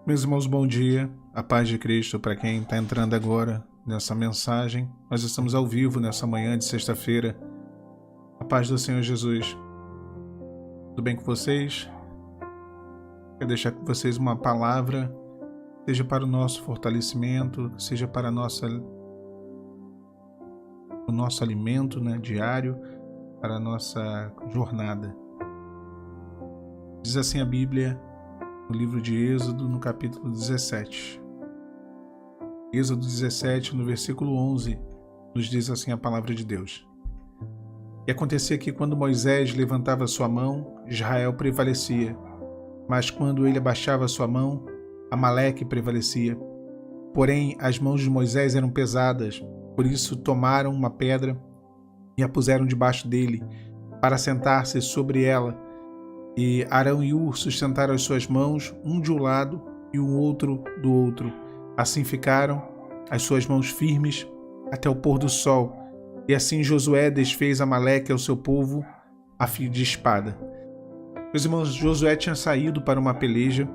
Meus irmãos, bom dia. A paz de Cristo para quem está entrando agora nessa mensagem. Nós estamos ao vivo nessa manhã de sexta-feira. A paz do Senhor Jesus. Tudo bem com vocês? Quero deixar com vocês uma palavra, seja para o nosso fortalecimento, seja para o nosso alimento, diário, para a nossa jornada. Diz assim a Bíblia, no livro de Êxodo, no capítulo 17. Êxodo 17, no versículo 11, nos diz assim a palavra de Deus. E acontecia que quando Moisés levantava sua mão, Israel prevalecia, mas quando ele abaixava sua mão, Amaleque prevalecia. Porém, as mãos de Moisés eram pesadas, por isso tomaram uma pedra e a puseram debaixo dele, para sentar-se sobre ela. E Arão e Hur sustentaram as suas mãos, um de um lado e o outro do outro. Assim ficaram as suas mãos firmes até o pôr do sol. E assim Josué desfez Amaleque ao seu povo a fio de espada. Meus irmãos, Josué tinha saído para uma peleja,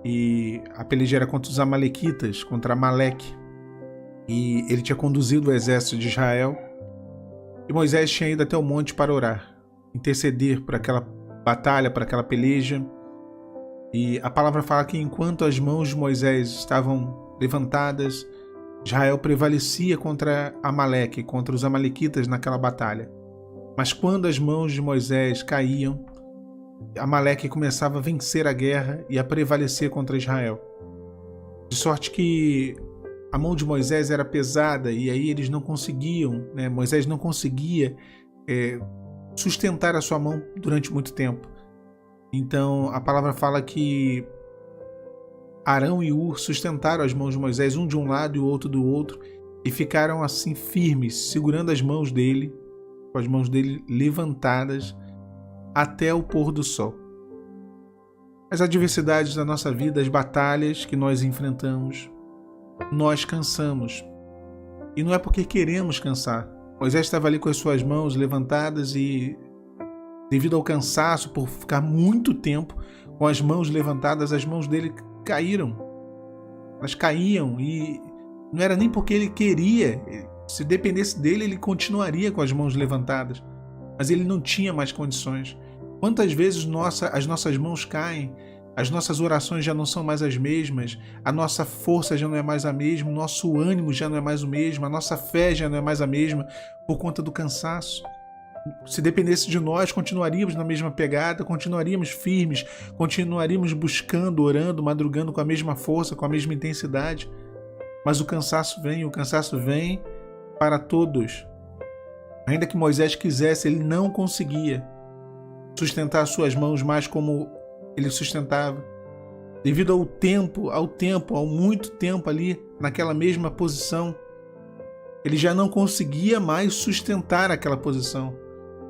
e a peleja era contra os amalequitas, contra Amaleque. E ele tinha conduzido o exército de Israel. E Moisés tinha ido até o monte para orar, interceder por aquela batalha, para aquela peleja. E a palavra fala que enquanto as mãos de Moisés estavam levantadas, Israel prevalecia contra Amaleque, contra os amalequitas naquela batalha. Mas quando as mãos de Moisés caíam, Amaleque começava a vencer a guerra e a prevalecer contra Israel. De sorte que a mão de Moisés era pesada e aí eles não conseguiam, Moisés não conseguia sustentar a sua mão durante muito tempo. Então a palavra fala que Arão e Hur sustentaram as mãos de Moisés, um de um lado e o outro do outro, e ficaram assim firmes, segurando as mãos dele, com as mãos dele levantadas até o pôr do sol. As adversidades da nossa vida, as batalhas que nós enfrentamos, nós cansamos. E não é porque queremos cansar. Moisés estava ali com as suas mãos levantadas e, devido ao cansaço, por ficar muito tempo com as mãos levantadas, as mãos dele caíram. Elas caíam e não era nem porque ele queria. Se dependesse dele, ele continuaria com as mãos levantadas. Mas ele não tinha mais condições. Quantas vezes as nossas mãos caem, as nossas orações já não são mais as mesmas, a nossa força já não é mais a mesma, o nosso ânimo já não é mais o mesmo, a nossa fé já não é mais a mesma por conta do cansaço. Se dependesse de nós, continuaríamos na mesma pegada, continuaríamos firmes, continuaríamos buscando, orando, madrugando com a mesma força, com a mesma intensidade. Mas o cansaço vem para todos. Ainda que Moisés quisesse, ele não conseguia sustentar suas mãos mais como ele sustentava. Devido ao muito tempo ali, naquela mesma posição, ele já não conseguia mais sustentar aquela posição.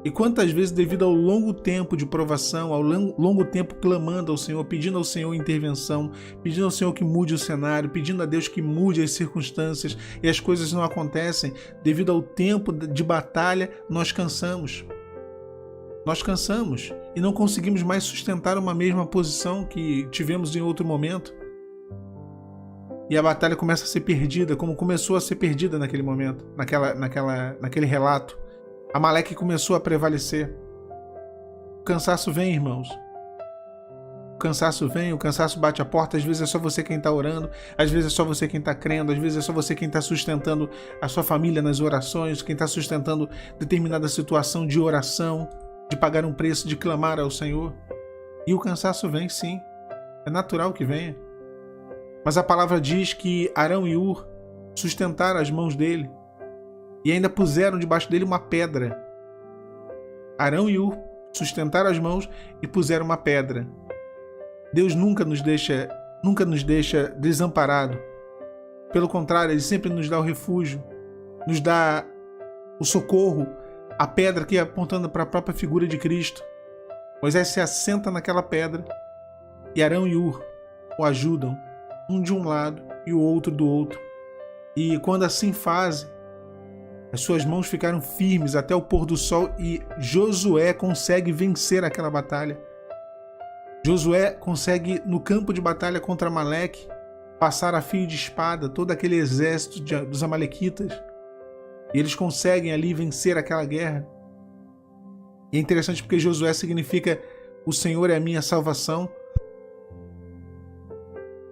E quantas vezes, devido ao longo tempo de provação, ao longo tempo clamando ao Senhor, pedindo ao Senhor intervenção, pedindo ao Senhor que mude o cenário, pedindo a Deus que mude as circunstâncias, e as coisas não acontecem, devido ao tempo de batalha, nós cansamos. Nós cansamos e não conseguimos mais sustentar uma mesma posição que tivemos em outro momento. E a batalha começa a ser perdida, como começou a ser perdida naquele momento, naquele relato. Amaleque começou a prevalecer. O cansaço vem, irmãos. O cansaço vem, o cansaço bate a porta. Às vezes é só você quem está orando, às vezes é só você quem está crendo, às vezes é só você quem está sustentando a sua família nas orações, quem está sustentando determinada situação de oração, de pagar um preço, de clamar ao Senhor. E o cansaço vem, sim. É natural que venha. Mas a palavra diz que Arão e Hur sustentaram as mãos dele e ainda puseram debaixo dele uma pedra. Arão e Hur sustentaram as mãos e puseram uma pedra. Deus nunca nos deixa desamparado. Pelo contrário, Ele sempre nos dá o refúgio, nos dá o socorro, a pedra aqui apontando para a própria figura de Cristo. Moisés se assenta naquela pedra e Arão e Hur o ajudam, um de um lado e o outro do outro. E quando assim fazem, as suas mãos ficaram firmes até o pôr do sol e Josué consegue vencer aquela batalha. Josué consegue, no campo de batalha contra Amaleque, passar a fio de espada todo aquele exército dos amalequitas. E eles conseguem ali vencer aquela guerra. E é interessante porque Josué significa o Senhor é a minha salvação.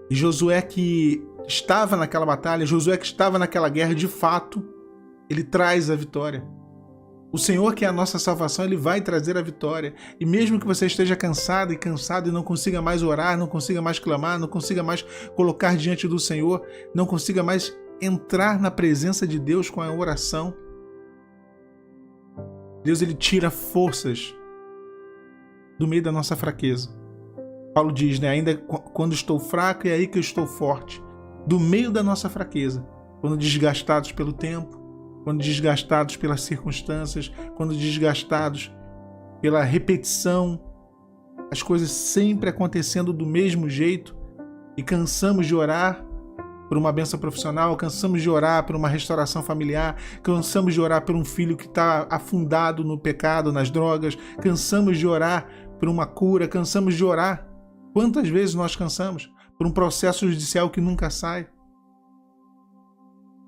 E Josué que estava naquela batalha, Josué que estava naquela guerra, de fato, ele traz a vitória. O Senhor que é a nossa salvação, Ele vai trazer a vitória. E mesmo que você esteja cansado e não consiga mais orar, não consiga mais clamar, não consiga mais colocar diante do Senhor, não consiga mais entrar na presença de Deus com a oração, Deus Ele tira forças do meio da nossa fraqueza. Paulo diz, né? Ainda quando estou fraco, é aí que eu estou forte. Do meio da nossa fraqueza, quando desgastados pelo tempo, quando desgastados pelas circunstâncias, quando desgastados pela repetição, as coisas sempre acontecendo do mesmo jeito, e cansamos de orar por uma bênção profissional, cansamos de orar por uma restauração familiar, cansamos de orar por um filho que está afundado no pecado, nas drogas, cansamos de orar por uma cura, cansamos de orar. Quantas vezes nós cansamos por um processo judicial que nunca sai?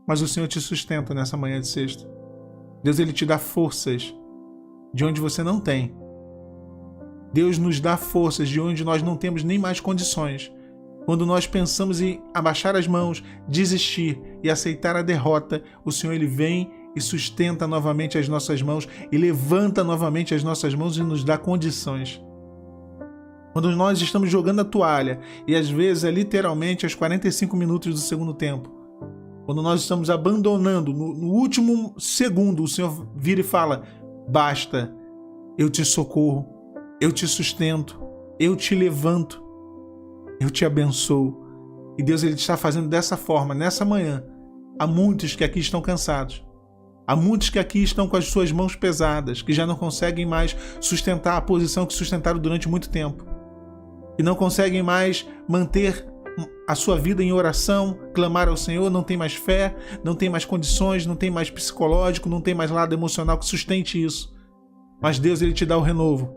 Mas o Senhor te sustenta nessa manhã de sexta. Deus Ele te dá forças de onde você não tem. Deus nos dá forças de onde nós não temos nem mais condições. Quando nós pensamos em abaixar as mãos, desistir e aceitar a derrota, o Senhor Ele vem e sustenta novamente as nossas mãos e levanta novamente as nossas mãos e nos dá condições. Quando nós estamos jogando a toalha, e às vezes é literalmente aos 45 minutos do segundo tempo, quando nós estamos abandonando, no último segundo, o Senhor vira e fala: basta, eu te socorro, eu te sustento, eu te levanto, eu te abençoo. E Deus Ele está fazendo dessa forma, nessa manhã. Há muitos que aqui estão cansados. Há muitos que aqui estão com as suas mãos pesadas, que já não conseguem mais sustentar a posição que sustentaram durante muito tempo. Que não conseguem mais manter a sua vida em oração, clamar ao Senhor, não tem mais fé, não tem mais condições, não tem mais psicológico, não tem mais lado emocional que sustente isso. Mas Deus Ele te dá o renovo.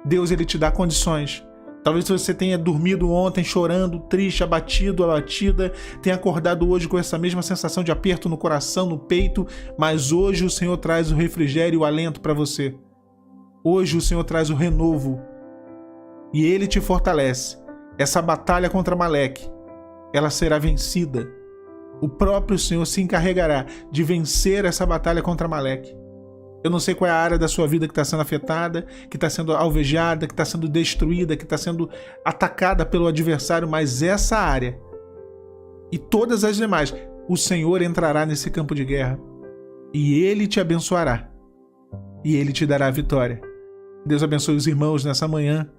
Deus Ele te dá condições. Talvez você tenha dormido ontem chorando, triste, abatido, abatida, tenha acordado hoje com essa mesma sensação de aperto no coração, no peito, mas hoje o Senhor traz o refrigério e o alento para você. Hoje o Senhor traz o renovo e Ele te fortalece. Essa batalha contra Amaleque, ela será vencida. O próprio Senhor se encarregará de vencer essa batalha contra Amaleque. Eu não sei qual é a área da sua vida que está sendo afetada, que está sendo alvejada, que está sendo destruída, que está sendo atacada pelo adversário, mas essa área e todas as demais, o Senhor entrará nesse campo de guerra e Ele te abençoará e Ele te dará a vitória. Deus abençoe os irmãos nessa manhã.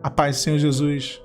A paz do Senhor Jesus.